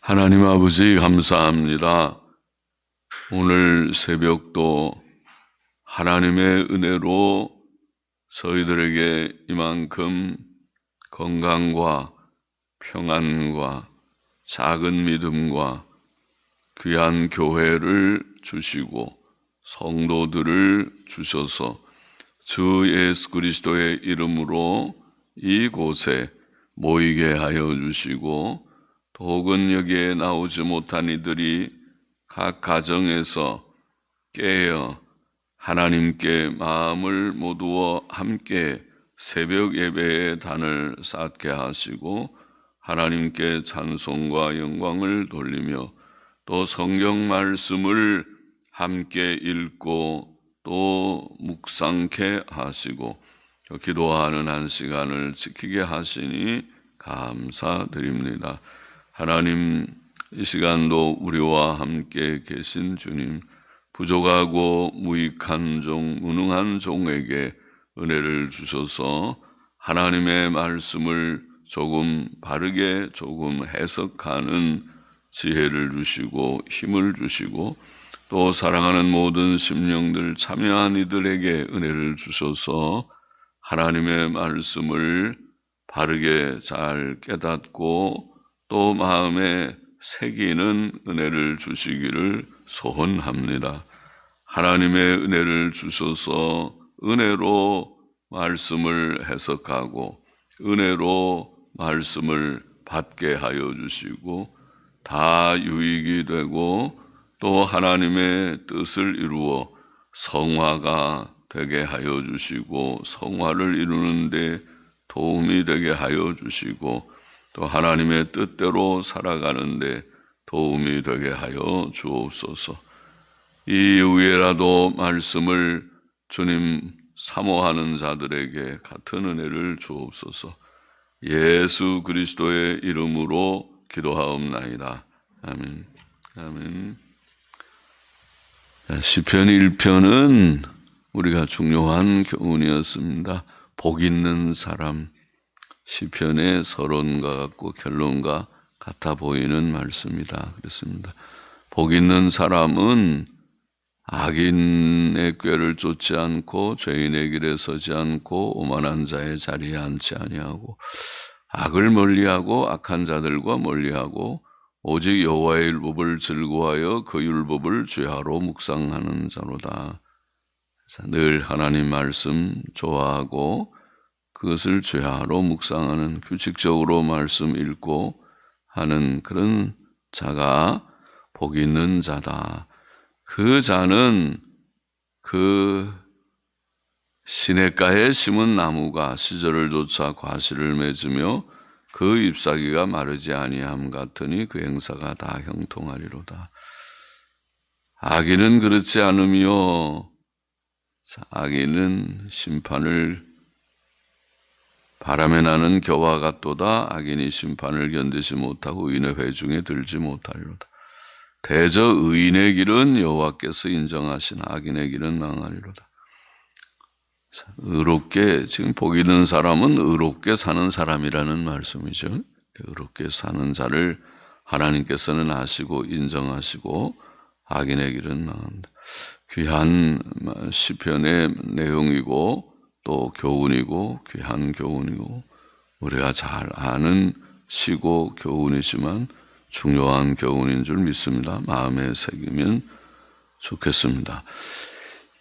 하나님 아버지 감사합니다. 오늘 새벽도 하나님의 은혜로 저희들에게 이만큼 건강과 평안과 작은 믿음과 귀한 교회를 주시고 성도들을 주셔서 주 예수 그리스도의 이름으로 이곳에 모이게 하여 주시고 또 혹은 여기에 나오지 못한 이들이 각 가정에서 깨어 하나님께 마음을 모두어 함께 새벽 예배의 단을 쌓게 하시고 하나님께 찬송과 영광을 돌리며 또 성경 말씀을 함께 읽고 또 묵상케 하시고 기도하는 한 시간을 지키게 하시니 감사드립니다. 하나님, 이 시간도 우리와 함께 계신 주님, 부족하고 무익한 종, 무능한 종에게 은혜를 주셔서 하나님의 말씀을 조금 바르게 조금 해석하는 지혜를 주시고 힘을 주시고 또 사랑하는 모든 심령들 참여한 이들에게 은혜를 주셔서 하나님의 말씀을 바르게 잘 깨닫고 또 마음에 새기는 은혜를 주시기를 소원합니다. 하나님의 은혜를 주셔서 은혜로 말씀을 해석하고 은혜로 말씀을 받게 하여 주시고 다 유익이 되고 또 하나님의 뜻을 이루어 성화가 되게 하여 주시고 성화를 이루는데 도움이 되게 하여 주시고 또 하나님의 뜻대로 살아가는데 도움이 되게 하여 주옵소서. 이 이후에라도 말씀을 주님 사모하는 자들에게 같은 은혜를 주옵소서. 예수 그리스도의 이름으로 기도하옵나이다. 아멘. 아멘. 시편 1편은 우리가 중요한 교훈이었습니다. 복 있는 사람. 시편의 서론과 같고 결론과 같아 보이는 말씀이다 그랬습니다. 복 있는 사람은 악인의 꾀를 쫓지 않고 죄인의 길에 서지 않고 오만한 자의 자리에 앉지 아니하고 악을 멀리하고 악한 자들과 멀리하고 오직 여호와의 율법을 즐거워하여 그 율법을 죄하로 묵상하는 자로다. 늘 하나님 말씀 좋아하고 그것을 죄하로 묵상하는 규칙적으로 말씀 읽고 하는 그런 자가 복 있는 자다. 그 자는 그 시냇가에 심은 나무가 시절을 쫓아 과실을 맺으며 그 잎사귀가 마르지 아니함 같으니 그 행사가 다 형통하리로다. 악인은 그렇지 않으며 악인은 심판을 바람에 나는 겨와 같도다. 악인이 심판을 견디지 못하고 의인의 회중에 들지 못하리로다. 대저 의인의 길은 여호와께서 인정하신 악인의 길은 망하리로다. 의롭게, 지금 복 있는 사람은 의롭게 사는 사람이라는 말씀이죠. 의롭게 사는 자를 하나님께서는 아시고 인정하시고 악인의 길은 망한다. 귀한 시편의 내용이고 또 교훈이고 귀한 교훈이고 우리가 잘 아는 시고 교훈이지만 중요한 교훈인 줄 믿습니다. 마음에 새기면 좋겠습니다.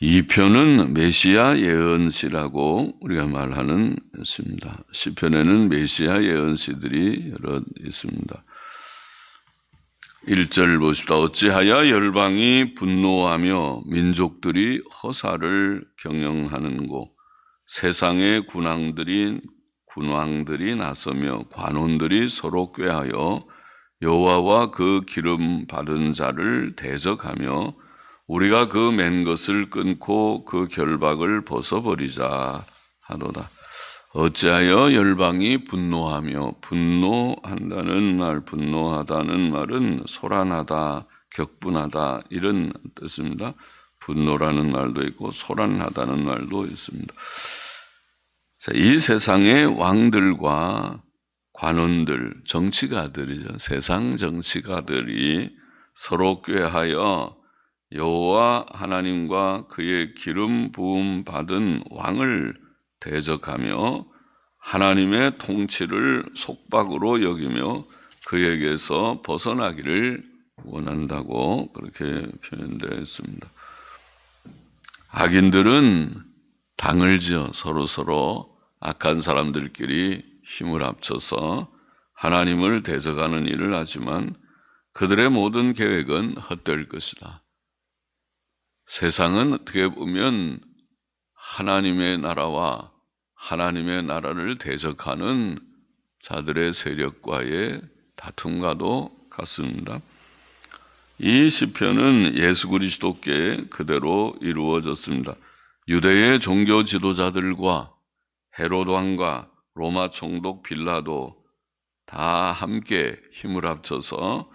이 편은 메시아 예언시라고 우리가 말하는 것입니다. 시편에는 메시아 예언시들이 여러 있습니다. 1절 보십시다. 어찌하여 열방이 분노하며 민족들이 허사를 경영하는고 세상의 군왕들이 나서며 관원들이 서로 꾀하여 여호와와 그 기름 받은 자를 대적하며 우리가 그 맨 것을 끊고 그 결박을 벗어버리자 하도다. 어찌하여 열방이 분노하며 분노한다는 말, 분노하다는 말은 소란하다, 격분하다 이런 뜻입니다. 분노라는 말도 있고 소란하다는 말도 있습니다. 이 세상의 왕들과 관원들, 정치가들이죠. 세상 정치가들이 서로 꾀하여 여호와 하나님과 그의 기름 부음 받은 왕을 대적하며 하나님의 통치를 속박으로 여기며 그에게서 벗어나기를 원한다고 그렇게 표현되어 있습니다. 악인들은 당을 지어 서로 악한 사람들끼리 힘을 합쳐서 하나님을 대적하는 일을 하지만 그들의 모든 계획은 헛될 것이다. 세상은 어떻게 보면 하나님의 나라와 하나님의 나라를 대적하는 자들의 세력과의 다툼과도 같습니다. 이 시편은 예수 그리스도께 그대로 이루어졌습니다. 유대의 종교 지도자들과 헤롯 왕과 로마 총독 빌라도 다 함께 힘을 합쳐서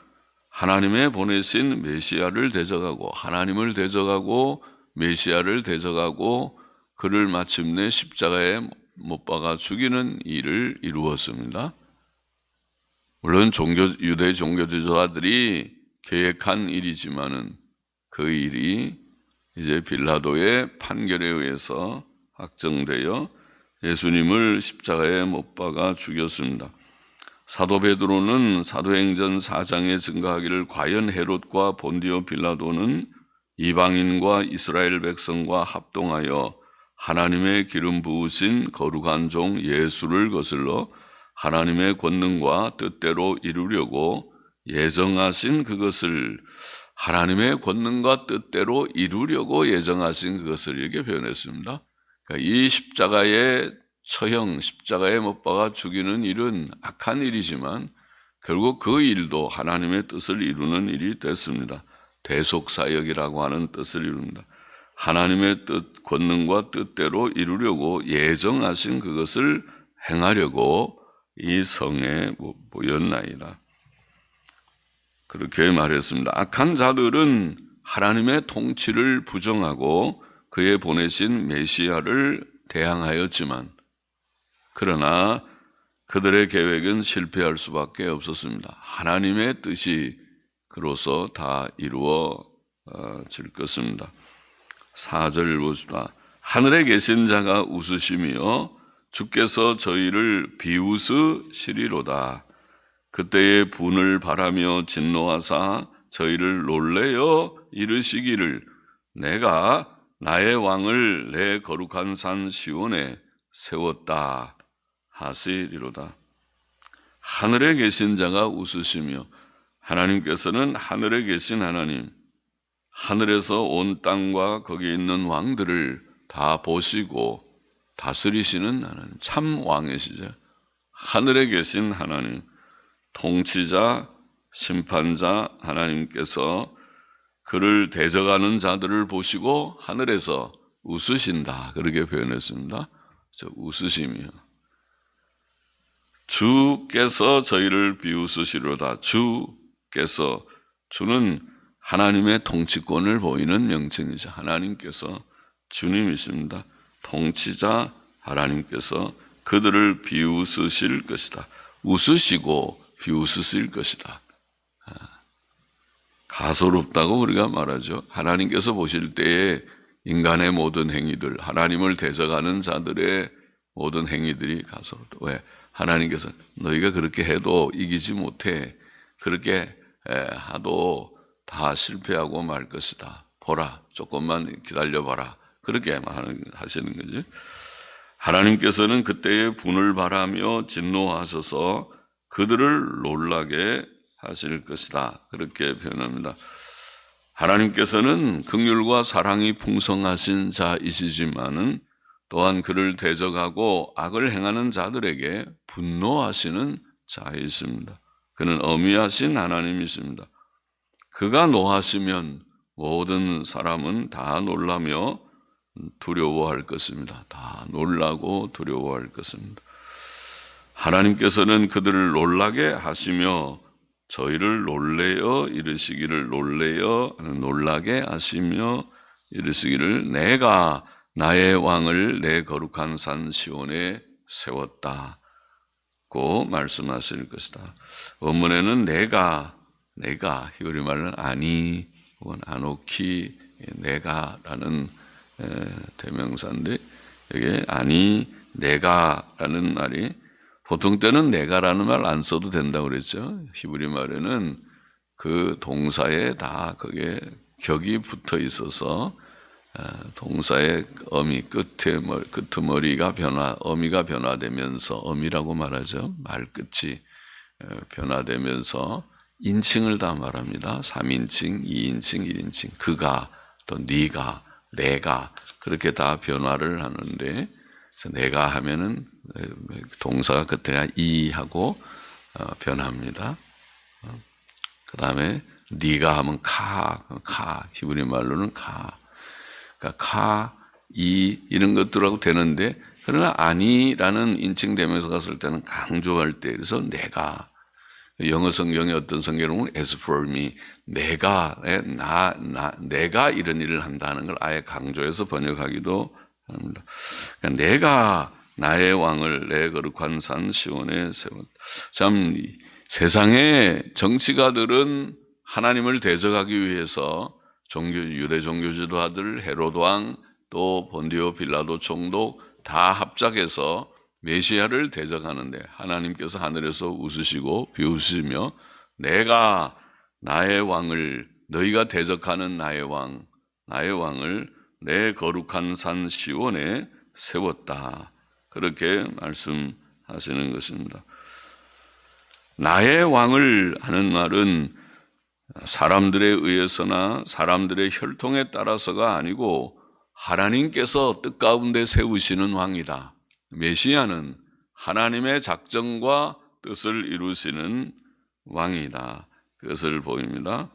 하나님의 보내신 메시아를 대적하고 하나님을 대적하고 메시아를 대적하고 그를 마침내 십자가에 못 박아 죽이는 일을 이루었습니다. 물론 유대 종교 지도자들이 계획한 일이지만은 그 일이 이제 빌라도의 판결에 의해서 확정되어 예수님을 십자가에 못 박아 죽였습니다. 사도 베드로는 사도행전 4장에 증거하기를 과연 헤롯과 본디오 빌라도는 이방인과 이스라엘 백성과 합동하여 하나님의 기름 부으신 거룩한 종 예수를 거슬러 하나님의 권능과 뜻대로 이루려고 예정하신 그것을 하나님의 권능과 뜻대로 이루려고 예정하신 그것을 이렇게 표현했습니다. 그러니까 이 십자가의 처형, 십자가에 못 박아 죽이는 일은 악한 일이지만 결국 그 일도 하나님의 뜻을 이루는 일이 됐습니다. 대속사역이라고 하는 뜻을 이룹니다. 하나님의 뜻, 권능과 뜻대로 이루려고 예정하신 그것을 행하려고 이 성에 모였나이다. 그렇게 말했습니다. 악한 자들은 하나님의 통치를 부정하고 그의 보내신 메시아를 대항하였지만 그러나 그들의 계획은 실패할 수밖에 없었습니다. 하나님의 뜻이 그로서 다 이루어질 것입니다. 4절 보시다. 하늘에 계신 자가 웃으시며 주께서 저희를 비웃으시리로다. 그때의 분을 바라며 진노하사 저희를 놀래어 이르시기를 내가 나의 왕을 내 거룩한 산 시온에 세웠다 하시리로다. 하늘에 계신 자가 웃으시며 하나님께서는 하늘에 계신 하나님, 하늘에서 온 땅과 거기에 있는 왕들을 다 보시고 다스리시는 하나님, 참 왕이시죠. 하늘에 계신 하나님, 통치자, 심판자 하나님께서 그를 대적하는 자들을 보시고 하늘에서 웃으신다. 그렇게 표현했습니다. 웃으시며 주께서 저희를 비웃으시로다. 주께서, 주는 하나님의 통치권을 보이는 명칭이죠. 하나님께서 주님이십니다. 통치자 하나님께서 그들을 비웃으실 것이다. 웃으시고 비웃으실 것이다. 가소롭다고 우리가 말하죠. 하나님께서 보실 때에 인간의 모든 행위들, 하나님을 대적하는 자들의 모든 행위들이 가소롭다. 왜? 하나님께서 너희가 그렇게 해도 이기지 못해. 그렇게 하도 다 실패하고 말 것이다. 보라, 조금만 기다려봐라. 그렇게 하시는 거죠. 하나님께서는 그때의 분을 바라며 진노하셔서 그들을 놀라게 하실 것이다. 그렇게 표현합니다. 하나님께서는 긍휼과 사랑이 풍성하신 자이시지만은 또한 그를 대적하고 악을 행하는 자들에게 분노하시는 자이십니다. 그는 엄위하신 하나님이십니다. 그가 노하시면 모든 사람은 다 놀라며 두려워할 것입니다. 다 놀라고 두려워할 것입니다. 하나님께서는 그들을 놀라게 하시며 저희를 놀래어 이르시기를 놀라게 하시며 이르시기를 내가 나의 왕을 내 거룩한 산 시온에 세웠다. 말씀하실 것이다. 원문에는 내가 히브리 말은 아니 혹은 아노키 내가라는 대명사인데 여기 아니 내가라는 말이 보통 때는 내가라는 말 안 써도 된다고 그랬죠. 히브리 말에는 그 동사에 다 그게 격이 붙어 있어서 동사의 어미 끄트머리가 어미가 변화되면서 어미라고 말하죠. 말끝이 변화되면서 인칭을 다 말합니다. 3인칭, 2인칭, 1인칭. 그가 또 네가, 내가 그렇게 다 변화를 하는데 그래서 내가 하면은 동사가 끝에가 이하고 변합니다. 그 다음에 네가 하면 카 히브리 말로는 카. 그러니까 이런 것들하고 되는데 그러나 아니라는 인칭 대명사가 쓸 때는 강조할 때 그래서 내가 영어 성경의 어떤 성경은 as for me 내가 이런 일을 한다는 걸 아예 강조해서 번역하기도 합니다. 그러니까 내가 나의 왕을 내 거룩한 산 시온에 세웠다. 참 세상의 정치가들은 하나님을 대적하기 위해서 유대 종교 지도자들 헤롯 왕 또 본디오 빌라도 총독 다 합작해서 메시아를 대적하는데 하나님께서 하늘에서 웃으시고 비웃으시며 내가 나의 왕을 너희가 대적하는 나의 왕을 내 거룩한 산 시온에 세웠다. 그렇게 말씀하시는 것입니다. 나의 왕을 하는 말은 사람들에 의해서나 사람들의 혈통에 따라서가 아니고 하나님께서 뜻 가운데 세우시는 왕이다. 메시아는 하나님의 작정과 뜻을 이루시는 왕이다. 그것을 보입니다.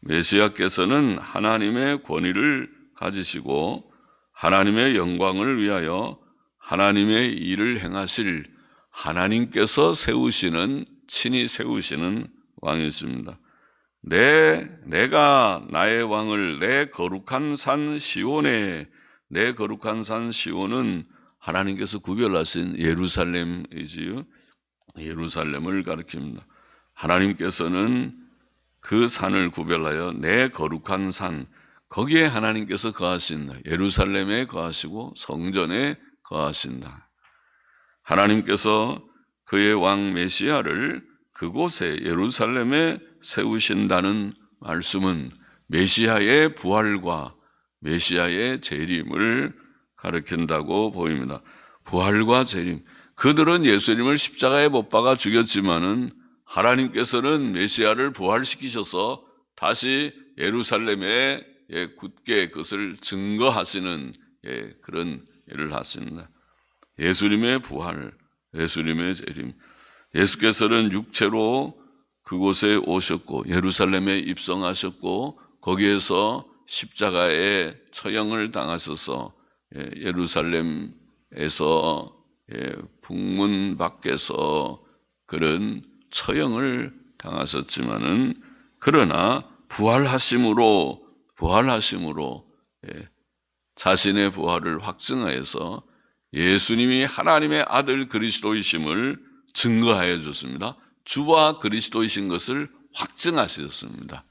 메시아께서는 하나님의 권위를 가지시고 하나님의 영광을 위하여 하나님의 일을 행하실 하나님께서 친히 세우시는 왕이십니다. 내가 나의 왕을 내 거룩한 산 시온에 내 거룩한 산 시온은 하나님께서 구별하신 예루살렘이지요. 예루살렘을 가리킵니다. 하나님께서는 그 산을 구별하여 내 거룩한 산 거기에 하나님께서 거하신다. 예루살렘에 거하시고 성전에 거하신다. 하나님께서 그의 왕 메시아를 그곳에 예루살렘에 세우신다는 말씀은 메시아의 부활과 메시아의 재림을 가리킨다고 보입니다. 부활과 재림. 그들은 예수님을 십자가에 못 박아 죽였지만은 하나님께서는 메시아를 부활시키셔서 다시 예루살렘에 굳게 그것을 증거하시는 그런 일을 하십니다. 예수님의 부활, 예수님의 재림. 예수께서는 육체로 그곳에 오셨고 예루살렘에 입성하셨고 거기에서 십자가에 처형을 당하셔서 예루살렘에서 북문 밖에서 그런 처형을 당하셨지만은 그러나 부활하심으로 자신의 부활을 확증하여서 예수님이 하나님의 아들 그리스도이심을 증거하여 줬습니다. 주와 그리스도이신 것을 확증하셨습니다.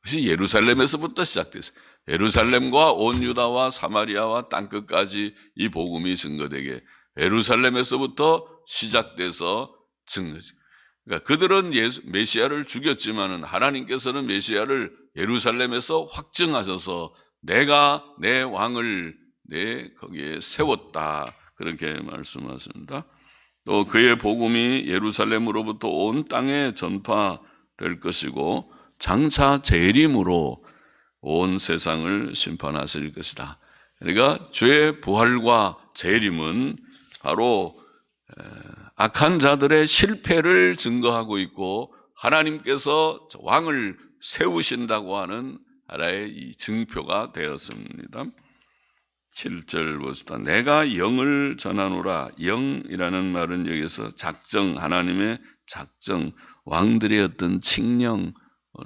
그것이 예루살렘에서부터 시작됐어요. 예루살렘과 온 유다와 사마리아와 땅끝까지 이 복음이 증거되게 예루살렘에서부터 시작돼서 증거죠. 그러니까 그들은 메시아를 죽였지만은 하나님께서는 메시아를 예루살렘에서 확증하셔서 내가 내 왕을 거기에 세웠다. 그렇게 말씀하십니다. 또 그의 복음이 예루살렘으로부터 온 땅에 전파될 것이고 장차 재림으로 온 세상을 심판하실 것이다. 그러니까 주의 부활과 재림은 바로 악한 자들의 실패를 증거하고 있고 하나님께서 왕을 세우신다고 하는 하나의 이 증표가 되었습니다. 7절 보십시다. 내가 영을 전하노라. 영이라는 말은 여기서 작정, 하나님의 작정, 왕들의 어떤 칙령,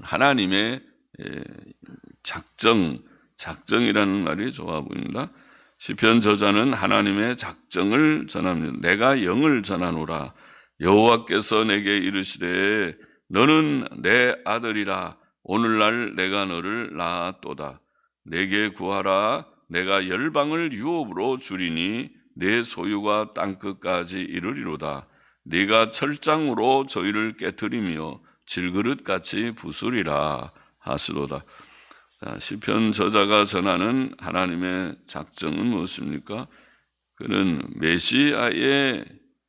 하나님의 작정이라는 말이 좋아 보입니다. 시편 저자는 하나님의 작정을 전합니다. 내가 영을 전하노라. 여호와께서 내게 이르시되 너는 내 아들이라. 오늘날 내가 너를 낳았도다. 내게 구하라. 내가 열방을 유업으로 주리니 내 소유가 땅끝까지 이르리로다. 네가 철장으로 저희를 깨뜨리며 질그릇같이 부수리라 하시로다. 시편 저자가 전하는 하나님의 작정은 무엇입니까? 그는 메시아의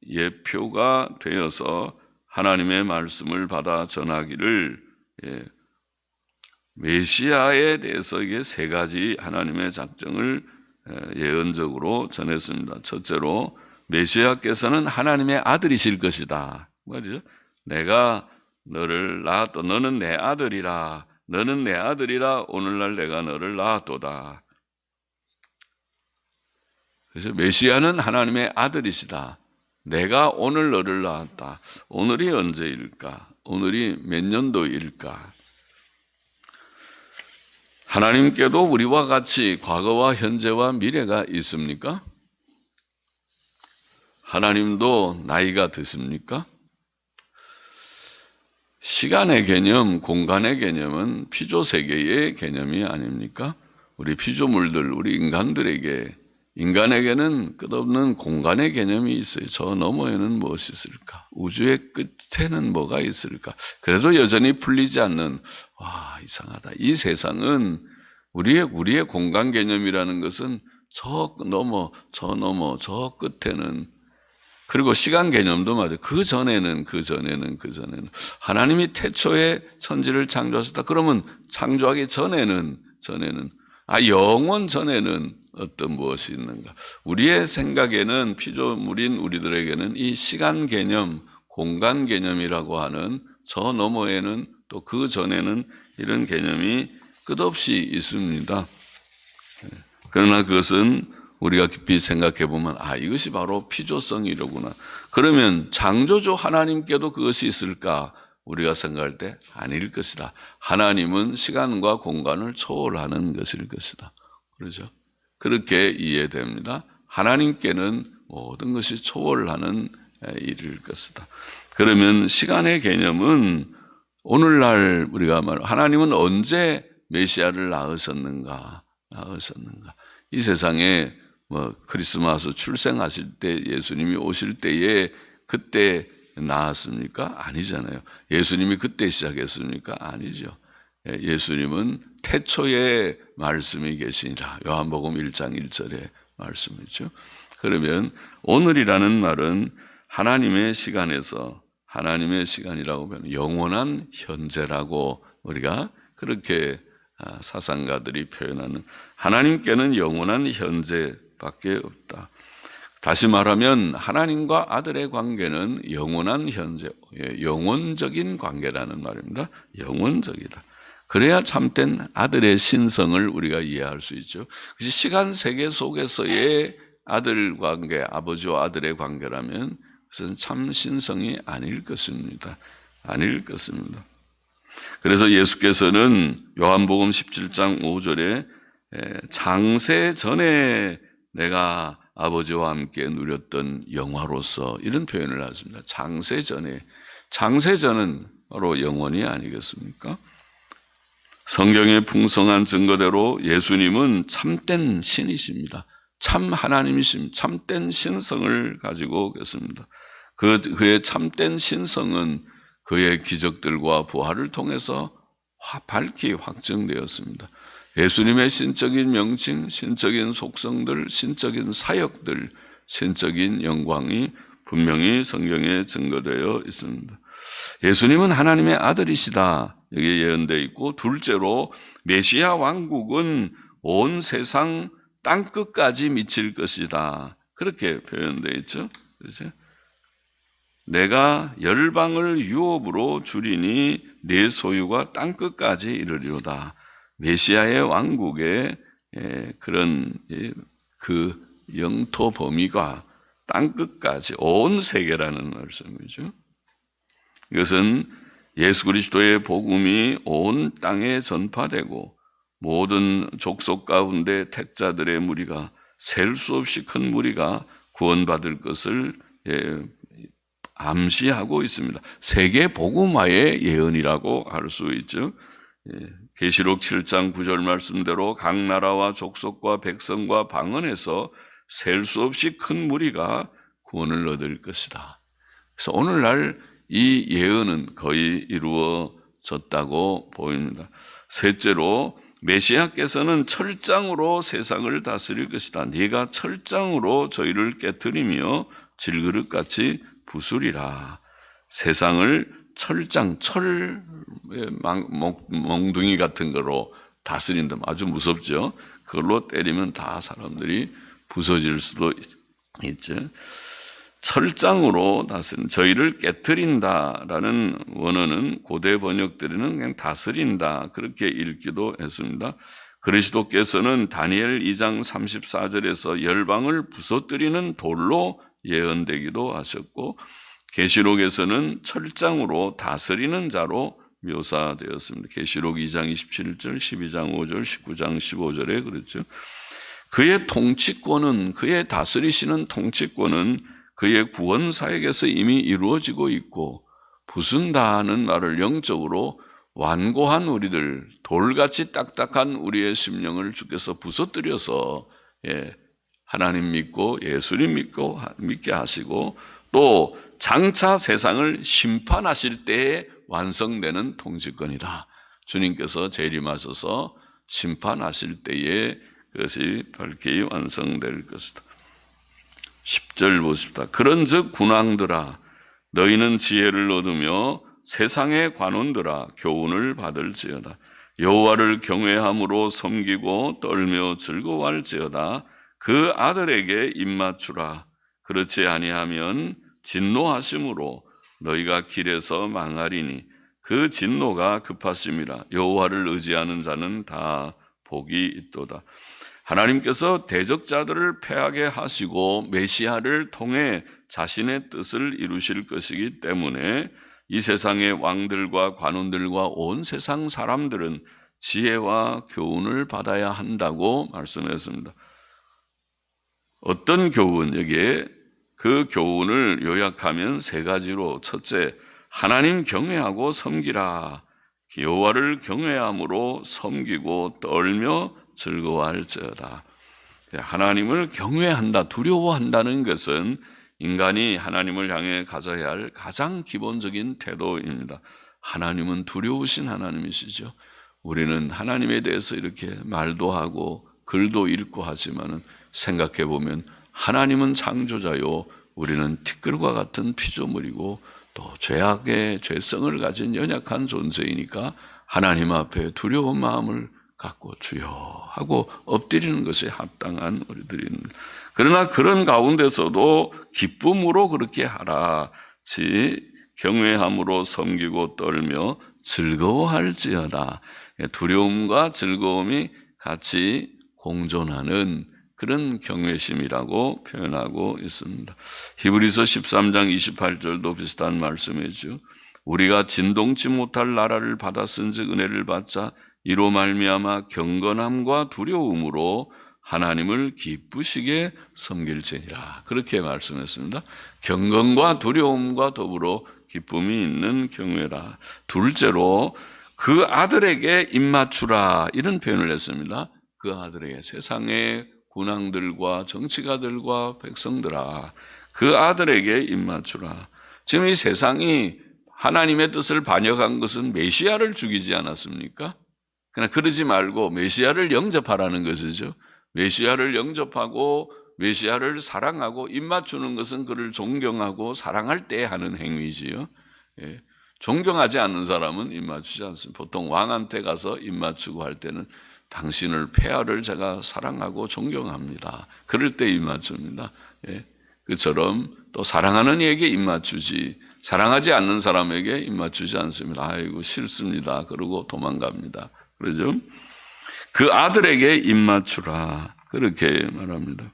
예표가 되어서 하나님의 말씀을 받아 전하기를, 메시아에 대해서 이게 세 가지 하나님의 작정을 예언적으로 전했습니다. 첫째로 메시아께서는 하나님의 아들이실 것이다. 뭐죠? 내가 너를 낳았다. 너는 내 아들이라. 너는 내 아들이라. 오늘날 내가 너를 낳았도다. 그래서 메시아는 하나님의 아들이시다. 내가 오늘 너를 낳았다. 오늘이 언제일까? 오늘이 몇 년도일까? 하나님께도 우리와 같이 과거와 현재와 미래가 있습니까? 하나님도 나이가 드십니까? 시간의 개념, 공간의 개념은 피조세계의 개념이 아닙니까? 우리 피조물들, 우리 인간에게는 끝없는 공간의 개념이 있어요. 저 너머에는 무엇이 있을까? 우주의 끝에는 뭐가 있을까? 그래도 여전히 풀리지 않는, 이상하다. 이 세상은 우리의 공간 개념이라는 것은 저 끝에는, 그리고 시간 개념도 맞아요. 그 전에는 하나님이 태초에 천지를 창조하셨다. 그러면 창조하기 전에는 영원 전에는 어떤 무엇이 있는가? 우리의 생각에는, 피조물인 우리들에게는 이 시간 개념, 공간 개념이라고 하는 저 너머에는, 또 그 전에는 이런 개념이 끝없이 있습니다. 그러나 그것은 우리가 깊이 생각해 보면 이것이 바로 피조성이로구나. 그러면 창조주 하나님께도 그것이 있을까? 우리가 생각할 때 아닐 것이다. 하나님은 시간과 공간을 초월하는 것일 것이다. 그렇죠? 그렇게 이해됩니다. 하나님께는 모든 것이 초월하는 일일 것이다. 그러면 시간의 개념은 오늘날 우리가 하나님은 언제 메시아를 낳으셨는가? 이 세상에 크리스마스 출생하실 때, 예수님이 오실 때에 그때 낳았습니까? 아니잖아요. 예수님이 그때 시작했습니까? 아니죠. 예수님은 태초에 말씀이 계시니라. 요한복음 1장 1절의 말씀이죠. 그러면 오늘이라는 말은 하나님의 시간에서, 하나님의 시간이라고 하면 영원한 현재라고 우리가 그렇게 사상가들이 표현하는, 하나님께는 영원한 현재밖에 없다. 다시 말하면 하나님과 아들의 관계는 영원한 현재, 영원적인 관계라는 말입니다. 영원적이다. 그래야 참된 아들의 신성을 우리가 이해할 수 있죠. 시간 세계 속에서의 아들 관계, 아버지와 아들의 관계라면 그것은 참 신성이 아닐 것입니다. 그래서 예수께서는 요한복음 17장 5절에 장세 전에 내가 아버지와 함께 누렸던 영화로서, 이런 표현을 하십니다. 장세 전은 바로 영원이 아니겠습니까? 성경의 풍성한 증거대로 예수님은 참된 신이십니다. 참 하나님이십니다. 참된 신성을 가지고 계십니다. 그의 참된 신성은 그의 기적들과 부활을 통해서 밝히 확증되었습니다. 예수님의 신적인 명칭, 신적인 속성들, 신적인 사역들, 신적인 영광이 분명히 성경에 증거되어 있습니다. 예수님은 하나님의 아들이시다. 여기에 예언되어 있고, 둘째로 메시아 왕국은 온 세상 땅끝까지 미칠 것이다. 그렇게 표현되어 있죠. 그렇죠? 내가 열방을 유업으로 주리니 내 소유가 땅끝까지 이르리로다. 메시아의 왕국의 그런 그 영토 범위가 땅끝까지, 온 세계라는 말씀이죠. 이것은 예수 그리스도의 복음이 온 땅에 전파되고 모든 족속 가운데 택자들의 무리가, 셀 수 없이 큰 무리가 구원받을 것을 암시하고 있습니다. 세계 복음화의 예언이라고 할 수 있죠. 계시록 7장 9절 말씀대로 각 나라와 족속과 백성과 방언에서 셀 수 없이 큰 무리가 구원을 얻을 것이다. 그래서 오늘날 이 예언은 거의 이루어졌다고 보입니다. 셋째로 메시아께서는 철장으로 세상을 다스릴 것이다. 네가 철장으로 저희를 깨트리며 질그릇같이 부수리라. 세상을 철장, 몽둥이 같은 거로 다스린다. 아주 무섭죠. 그걸로 때리면 다 사람들이 부서질 수도 있죠. 철장으로 다스린, 저희를 깨트린다라는 원어는 고대 번역들에는 그냥 다스린다 그렇게 읽기도 했습니다. 그리스도께서는 다니엘 2장 34절에서 열방을 부서뜨리는 돌로 예언되기도 하셨고, 계시록에서는 철장으로 다스리는 자로 묘사되었습니다. 계시록 2장 27절, 12장 5절, 19장 15절에 그렇죠. 그의 통치권은, 그의 다스리시는 통치권은 그의 구원사역에서 이미 이루어지고 있고, 부순다는 말을 영적으로 완고한 우리들, 돌같이 딱딱한 우리의 심령을 주께서 부서뜨려서 하나님 믿고 예수님 믿게 하시고, 또 장차 세상을 심판하실 때에 완성되는 통치권이다. 주님께서 재림하셔서 심판하실 때에 그것이 밝히 완성될 것이다. 10절 보십시다. 그런즉 군왕들아, 너희는 지혜를 얻으며 세상의 관원들아, 교훈을 받을지어다. 여호와를 경외함으로 섬기고 떨며 즐거워할지어다. 그 아들에게 입맞추라. 그렇지 아니하면 진노하심으로 너희가 길에서 망하리니 그 진노가 급하심이라. 여호와를 의지하는 자는 다 복이 있도다. 하나님께서 대적자들을 패하게 하시고 메시아를 통해 자신의 뜻을 이루실 것이기 때문에 이 세상의 왕들과 관원들과 온 세상 사람들은 지혜와 교훈을 받아야 한다고 말씀했습니다. 어떤 교훈? 여기에 그 교훈을 요약하면 세 가지로, 첫째, 하나님 경외하고 섬기라. 여호와를 경외함으로 섬기고 떨며 즐거워할지어다. 하나님을 경외한다, 두려워한다는 것은 인간이 하나님을 향해 가져야 할 가장 기본적인 태도입니다. 하나님은 두려우신 하나님이시죠. 우리는 하나님에 대해서 이렇게 말도 하고 글도 읽고 하지만은 생각해 보면 하나님은 창조자요, 우리는 티끌과 같은 피조물이고 또 죄악의 죄성을 가진 연약한 존재이니까 하나님 앞에 두려운 마음을 갖고 주여 하고 엎드리는 것이 합당한 우리들입니다. 그러나 그런 가운데서도 기쁨으로 그렇게 하라. 경외함으로 섬기고 떨며 즐거워할지어다. 두려움과 즐거움이 같이 공존하는 그런 경외심이라고 표현하고 있습니다. 히브리서 13장 28절도 비슷한 말씀이죠. 우리가 진동치 못할 나라를 받았은즉 은혜를 받자 이로 말미암아 경건함과 두려움으로 하나님을 기쁘시게 섬길지니라. 그렇게 말씀했습니다. 경건과 두려움과 더불어 기쁨이 있는 경외라. 둘째로 그 아들에게 입맞추라, 이런 표현을 했습니다. 그 아들에게, 세상의 군왕들과 정치가들과 백성들아, 그 아들에게 입맞추라. 지금 이 세상이 하나님의 뜻을 반역한 것은 메시아를 죽이지 않았습니까? 그러나 그러지 말고 메시아를 영접하라는 것이죠. 메시아를 영접하고 메시아를 사랑하고 입맞추는 것은 그를 존경하고 사랑할 때 하는 행위지요. 존경하지 않는 사람은 입맞추지 않습니다. 보통 왕한테 가서 입맞추고 할 때는 당신을 폐하를 제가 사랑하고 존경합니다. 그럴 때 입맞춥니다. 그처럼 또 사랑하는 이에게 입맞추지, 사랑하지 않는 사람에게 입맞추지 않습니다. 아이고 싫습니다. 그러고 도망갑니다. 그러죠? 그 아들에게 입맞추라, 그렇게 말합니다.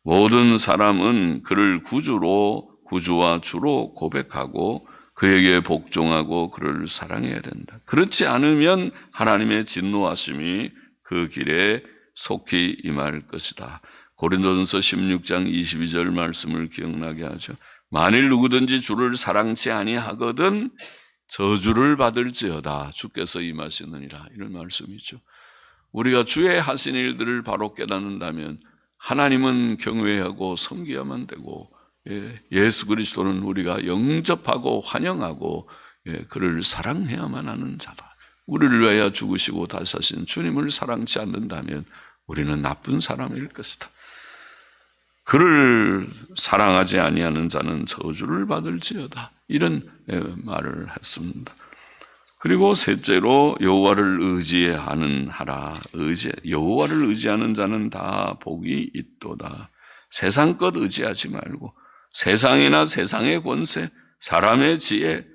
모든 사람은 그를 구주와 주로 고백하고 그에게 복종하고 그를 사랑해야 된다. 그렇지 않으면 하나님의 진노하심이 그 길에 속히 임할 것이다. 고린도전서 16장 22절 말씀을 기억나게 하죠. 만일 누구든지 주를 사랑치 아니하거든 저주를 받을지어다. 주께서 임하시느니라. 이런 말씀이죠. 우리가 주의 하신 일들을 바로 깨닫는다면 하나님은 경외하고 섬겨야만 되고, 예수 그리스도는 우리가 영접하고 환영하고 그를 사랑해야만 하는 자다. 우리를 위하여 죽으시고 다시 사신 주님을 사랑치 않는다면 우리는 나쁜 사람일 것이다. 그를 사랑하지 아니하는 자는 저주를 받을지어다. 이런 말을 했습니다. 그리고 셋째로 여호와를 의지하는 하라. 여호와를 의지하는 자는 다 복이 있도다. 세상 것 의지하지 말고 세상이나 세상의 권세, 사람의 지혜,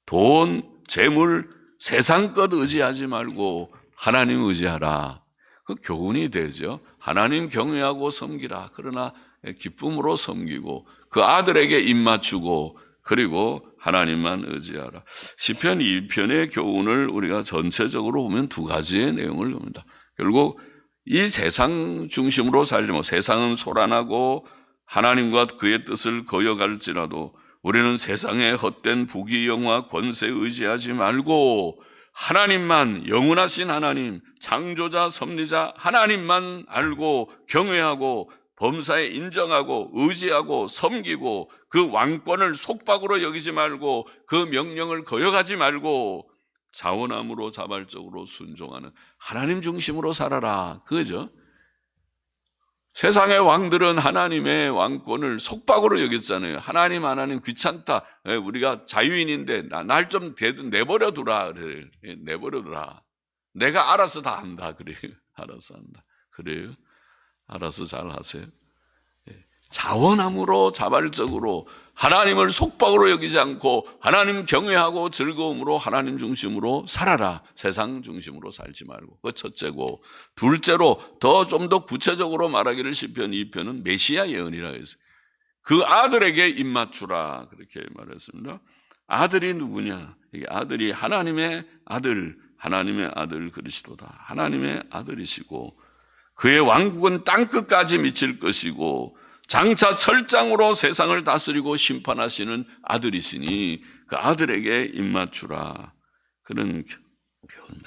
돈, 재물, 세상 것 의지하지 말고 하나님 의지하라. 그 교훈이 되죠. 하나님 경외하고 섬기라. 그러나 기쁨으로 섬기고 그 아들에게 입맞추고 그리고 하나님만 의지하라. 시편 2편의 교훈을 우리가 전체적으로 보면 두 가지의 내용을 봅니다. 결국 이 세상 중심으로 살지 뭐 세상은 소란하고 하나님과 그의 뜻을 거역할지라도 우리는 세상의 헛된 부귀영화 권세 의지하지 말고 하나님만, 영원하신 하나님, 창조자 섭리자 하나님만 알고 경외하고 범사에 인정하고 의지하고 섬기고 그 왕권을 속박으로 여기지 말고 그 명령을 거역하지 말고 자원함으로 자발적으로 순종하는 하나님 중심으로 살아라. 그거죠. 세상의 왕들은 하나님의 왕권을 속박으로 여겼잖아요. 하나님 귀찮다. 우리가 자유인인데 날 좀 내버려 두라. 그래. 내버려 두라. 내가 알아서 다 한다. 그래요. 알아서 한다. 그래요. 알아서 잘 하세요. 자원함으로 자발적으로 하나님을 속박으로 여기지 않고 하나님 경외하고 즐거움으로 하나님 중심으로 살아라. 세상 중심으로 살지 말고. 그거 첫째고, 둘째로 좀 더 구체적으로 말하기를 시편 2편은 메시아 예언이라 해서 그 아들에게 입맞추라 그렇게 말했습니다. 아들이 누구냐? 이게 아들이 하나님의 아들 그리스도다. 하나님의 아들이시고 그의 왕국은 땅끝까지 미칠 것이고 장차 철장으로 세상을 다스리고 심판하시는 아들이시니 그 아들에게 입맞추라. 그런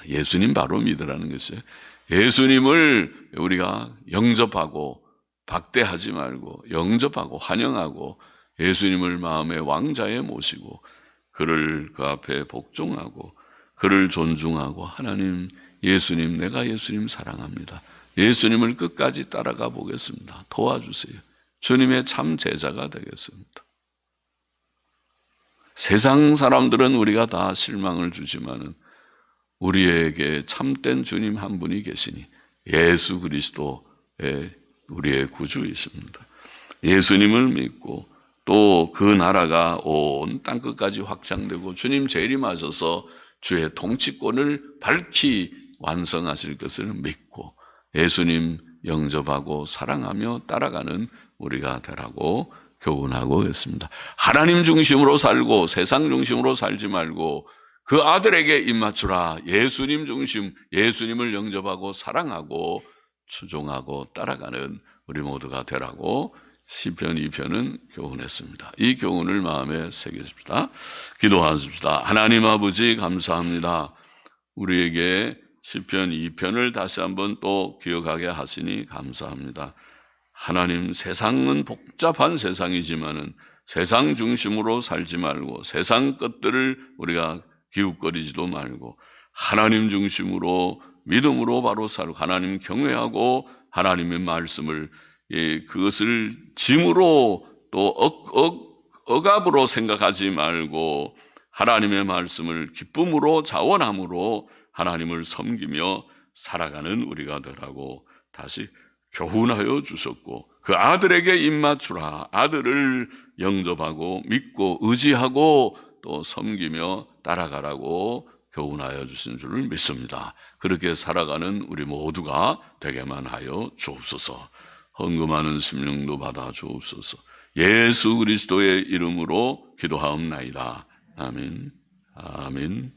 예수님 바로 믿으라는 것이에요. 예수님을 우리가 영접하고 박대하지 말고 영접하고 환영하고 예수님을 마음의 왕자에 모시고 그를 그 앞에 복종하고 그를 존중하고 하나님, 예수님, 내가 예수님 사랑합니다. 예수님을 끝까지 따라가 보겠습니다. 도와주세요. 주님의 참 제자가 되겠습니다. 세상 사람들은 우리가 다 실망을 주지만은 우리에게 참된 주님 한 분이 계시니 예수 그리스도의 우리의 구주이십니다. 예수님을 믿고 또 그 나라가 온 땅끝까지 확장되고 주님 재림하셔서 주의 통치권을 밝히 완성하실 것을 믿고 예수님 영접하고 사랑하며 따라가는 우리가 되라고 교훈하고 있습니다. 하나님 중심으로 살고 세상 중심으로 살지 말고 그 아들에게 입맞추라. 예수님 중심, 예수님을 영접하고 사랑하고 추종하고 따라가는 우리 모두가 되라고 시편 2편은 교훈했습니다. 이 교훈을 마음에 새기십시다. 기도하십시다. 하나님 아버지 감사합니다. 우리에게 시편 2편을 다시 한번 또 기억하게 하시니 감사합니다. 하나님, 세상은 복잡한 세상이지만은 세상 중심으로 살지 말고 세상 것들을 우리가 기웃거리지도 말고 하나님 중심으로 믿음으로 바로 살고 하나님 경외하고 하나님의 말씀을 그것을 짐으로 또 억압으로 생각하지 말고 하나님의 말씀을 기쁨으로 자원함으로 하나님을 섬기며 살아가는 우리가 되라고 다시 교훈하여 주셨고 그 아들에게 입맞추라. 아들을 영접하고 믿고 의지하고 또 섬기며 따라가라고 교훈하여 주신 줄을 믿습니다. 그렇게 살아가는 우리 모두가 되게만 하여 주옵소서. 헌금하는 심령도 받아 주옵소서. 예수 그리스도의 이름으로 기도하옵나이다. 아멘. 아멘.